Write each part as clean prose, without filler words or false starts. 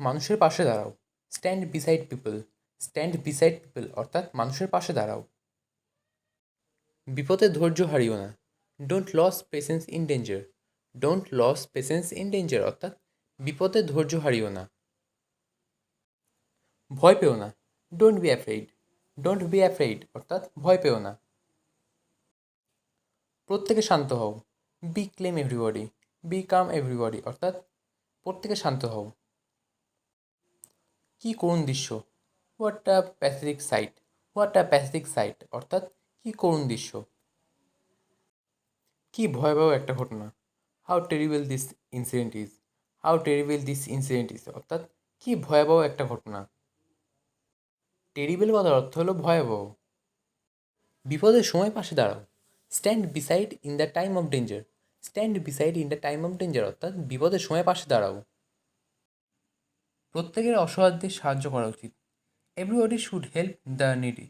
মানুষের পাশে দাঁড়াও। Stand beside people. Stand beside people অর্থাৎ মানুষের পাশে দাঁড়াও। বিপদে ধৈর্য হারিও না। Don't lose patience in danger. Don't lose patience in danger অর্থাৎ বিপদে ধৈর্য হারিও না। ভয় পেও না। Don't be afraid. Don't be afraid অর্থাৎ ভয় পেও না। প্রত্যেকে শান্ত হও। Be calm everybody. Be calm everybody অর্থাৎ প্রত্যেকে শান্ত হও। কী করুণ দৃশ্য। What a pathetic sight. What a pathetic sight অর্থাৎ কী করুণ দৃশ্য। কী ভয়াবহ একটা ঘটনা। How terrible this incident is. How terrible this incident is অর্থাৎ কী ভয়াবহ একটা ঘটনা। টেরিবল কথার অর্থ হলো ভয়াবহ। বিপদের সময় পাশে দাঁড়াও। Stand beside in the time of danger. Stand beside in the time of danger অর্থাৎ বিপদের সময় পাশে দাঁড়াও। প্রত্যেকের অসহায়দের সাহায্য করা উচিত। Everybody should help the needy.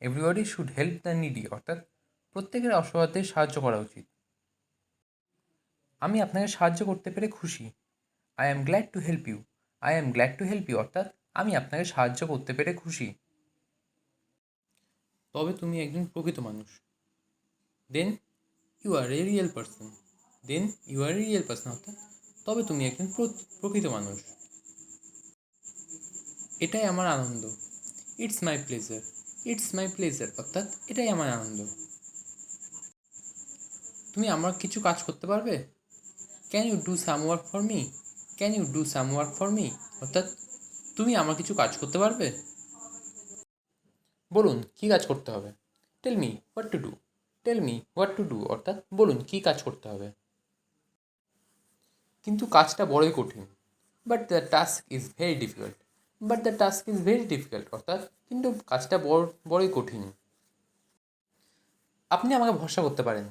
Everybody should help the needy অর্থাৎ প্রত্যেকের অসহায়দের সাহায্য করা উচিত। আমি আপনাকে সাহায্য করতে পেরে খুশি। I am glad to help you. I am glad to help you অর্থাৎ আমি আপনাকে সাহায্য করতে পেরে খুশি। তবে তুমি একজন প্রকৃত মানুষ। Then you are a real person. Then you are a real person অর্থাৎ তবে তুমি একজন প্রকৃত মানুষ। এটাই আমার আনন্দ। It's my pleasure. It's my pleasure অর্থাৎ এটাই আমার আনন্দ। তুমি আমার কিছু কাজ করতে পারবে। Can you do some work for me. Can you do some work for me অর্থাৎ তুমি আমার কিছু কাজ করতে পারবে। বলুন কী কাজ করতে হবে। Tell me what to do. Tell me what to do অর্থাৎ বলুন কী কাজ করতে হবে। কিন্তু কাজটা বড়ই কঠিন। But the task is very difficult. But the task is very difficult অর্থাৎ কিন্তু কাজটা বড়ই কঠিন। আপনি আমাকে ভরসা করতে পারেন।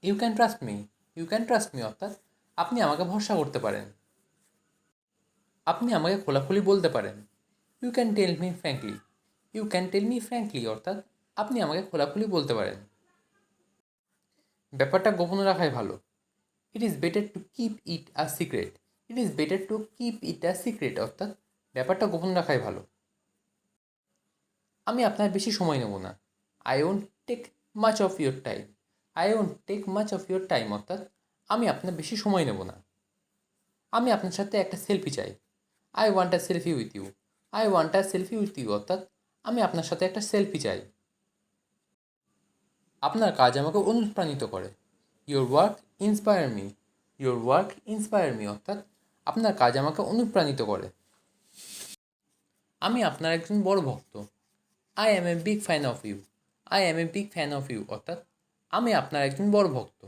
You can trust me. You can trust me অর্থাৎ আপনি আমাকে ভরসা করতে পারেন। আপনি আমাকে খোলাখুলি বলতে পারেন। You can tell me frankly. You can tell me frankly অর্থাৎ আপনি আমাকে খোলাখুলি বলতে পারেন। ব্যাপারটা গোপন রাখাই ভালো। It is better to keep it a secret. It is better to keep it a secret অর্থাৎ ব্যাপারটা গোপন রাখাই ভালো। আমি আপনার বেশি সময় নেব না। I won't take much of your time. I won't take much of your time অর্থাৎ আমি আপনার বেশি সময় নেব না। আমি আপনার সাথে একটা সেলফি চাই। I want a selfie with you. I want a selfie with you অর্থাৎ আমি আপনার সাথে একটা সেলফি চাই। আপনার কাজ আমাকে অনুপ্রাণিত করে। Your work inspire me. Your work inspire me অর্থাৎ আপনার কাজ আমাকে অনুপ্রাণিত করে। আমি আপনার একজন বড় ভক্ত। I am a big fan of you. I am a big fan of you অর্থাৎ আমি আপনার একজন বড় ভক্ত।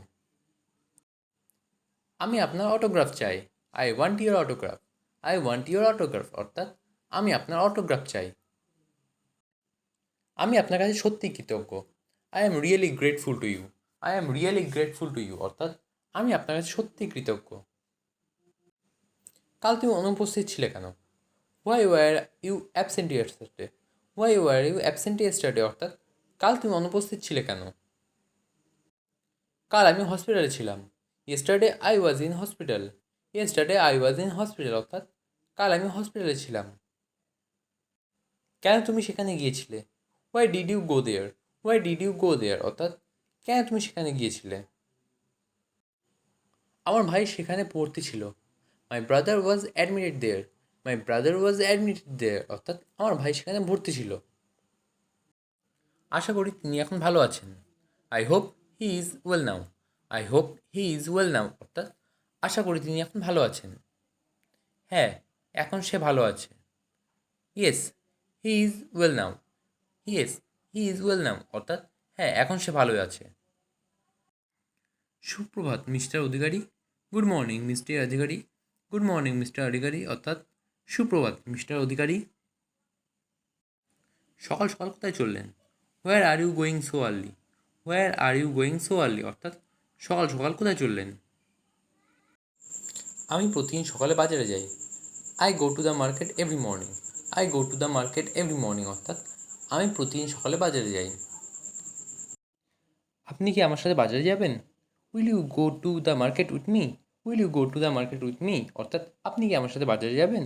আমি আপনার অটোগ্রাফ চাই। I want your autograph. I want your autograph অর্থাৎ আমি আপনার অটোগ্রাফ চাই। আমি আপনার কাছে সত্যিই কৃতজ্ঞ। I am really grateful to you. I am really grateful to you অর্থাৎ আমি আপনার কাছে সত্যিই কৃতজ্ঞ। কাল তুমি অনুপস্থিত ছিলে কেন। Why were you absent yesterday. Why were you absent yesterday অর্থাৎ কাল তুমি অনুপস্থিত ছিলে কেন। কাল আমি হসপিটালে ছিলাম। Yesterday I was in hospital. Yesterday I was in hospital অর্থাৎ কাল আমি হসপিটালে ছিলাম। কেন তুমি সেখানে গিয়েছিলে। Why did you go there. Why did you go there অর্থাৎ কেন তুমি সেখানে গিয়েছিলে। আমার ভাই সেখানে ভর্তি ছিল। My brother was admitted there. My brother was admitted there অর্থাৎ আমার ভাই সেখানে ভর্তি ছিল। আশা করি তিনি এখন ভালো আছেন। I hope he is well now. I hope he is well now অর্থাৎ আশা করি তিনি এখন ভালো আছেন। হ্যাঁ, এখন সে ভালো আছে। Yes he is well now. Yes he is well now অর্থাৎ হ্যাঁ, এখন সে ভালোই আছে। সুপ্রভাত mister Adhikari. Good morning mister Adhikari. Good morning mister Adhikari অর্থাৎ সুপ্রভাত মিস্টার অধিকারী। সকাল সকাল কোথায় চললেন। Where are you going so early. Where are you going so early অর্থাৎ সকাল সকাল কোথায় চললেন। আমি প্রতিদিন সকালে বাজারে যাই। I go to the market every morning. I go to the market every morning অর্থাৎ আমি প্রতিদিন সকালে বাজারে যাই। আপনি কি আমার সাথে বাজারে যাবেন। Will you go to the market with me. Will you go to the market with me অর্থাৎ আপনি কি আমার সাথে বাজারে যাবেন।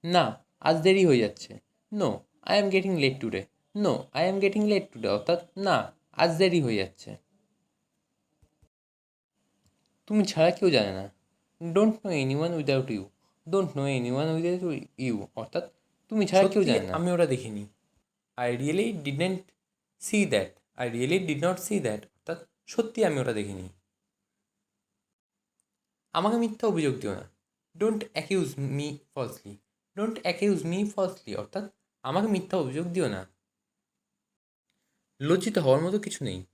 না, আজ দেরি হয়ে যাচ্ছে। No, I am getting late today. No, I am getting late today, অর্থাৎ না, আজ দেরি হয়ে যাচ্ছে। তুমি ছাড়া কেউ জানে না। Don't know anyone without you. Don't know anyone without you, অর্থাৎ তুমি ছাড়া কেউ জানে না। আমি ওটা দেখিনি। I really didn't see that. I really did not see that, অর্থাৎ সত্যি আমি ওটা দেখিনি। আমাকে মিথ্যা অভিযোগ দিও না। Don't accuse me falsely. Don't accuse me falsely, অর্থাৎ আমাকে মিথ্যা অভিযোগ দিও না। লজ্জিত হওয়ার মতো কিছু নেই।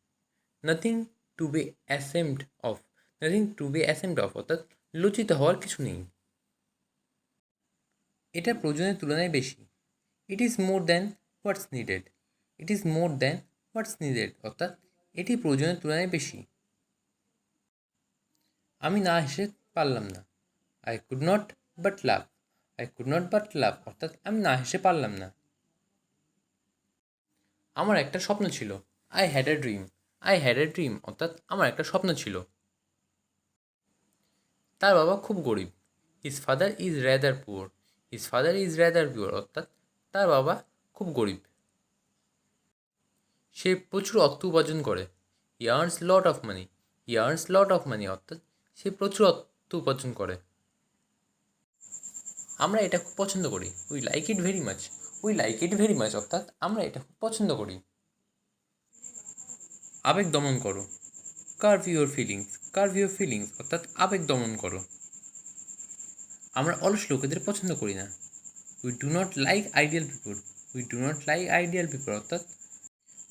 Nothing to be ashamed of. Nothing to be ashamed of, অর্থাৎ লজ্জিত হওয়ার কিছু নেই। এটা প্রয়োজনের তুলনায় বেশি। It is more than what's needed. It is more than what's needed, অর্থাৎ এটি প্রয়োজনের তুলনায় বেশি। আমি না হেসে পারলাম না। I could not but laugh. I could not but laugh, অর্থাৎ আমি না হেসে পারলাম না। আমার একটা স্বপ্ন ছিল। I had a dream. I had a dream, অর্থাৎ আমার একটা স্বপ্ন ছিল। তার বাবা খুব গরিব। His father is rather poor. His father is rather poor, অর্থাৎ তার বাবা খুব গরিব। সে প্রচুর অর্থ উপার্জন করে। হি earns lot of money. He earns lot of money, অর্থাৎ সে প্রচুর অর্থ উপার্জন করে। আমরা এটা খুব পছন্দ করি। We like it very much. We like it very much, অর্থাৎ আমরা এটা খুব পছন্দ করি। আবেগ দমন করো। Curve your feelings. Curve your feelings, অর্থাৎ আবেগ দমন করো। আমরা অলস লোকেদের পছন্দ করি না। We do not like ideal people. We do not like ideal people, অর্থাৎ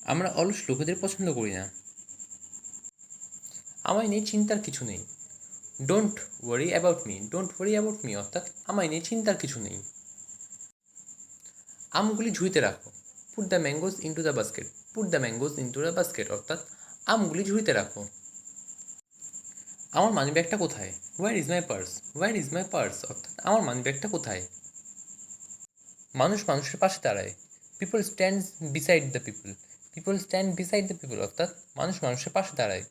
আমরা অলস লোকেদের পছন্দ করি না। আমায় নিয়ে চিন্তার কিছু নেই। Don't worry about me. Don't worry about me, অর্থাৎ আমায় নিয়ে চিন্তার কিছু নেই। আমগুলি ঝুড়িতে রাখো। Put the mangoes into the basket. Put the mangoes into the basket, অর্থাৎ আমগুলি ঝুড়িতে রাখো। আমার মানিব্যাগটা কোথায়? Where is my purse. Where is my purse, অর্থাৎ আমার মানিব্যাগটা কোথায়? মানুষ মানুষের পাশে দাঁড়ায়। People stand beside the people. People stand beside the people, অর্থাৎ মানুষ মানুষের পাশে দাঁড়ায়।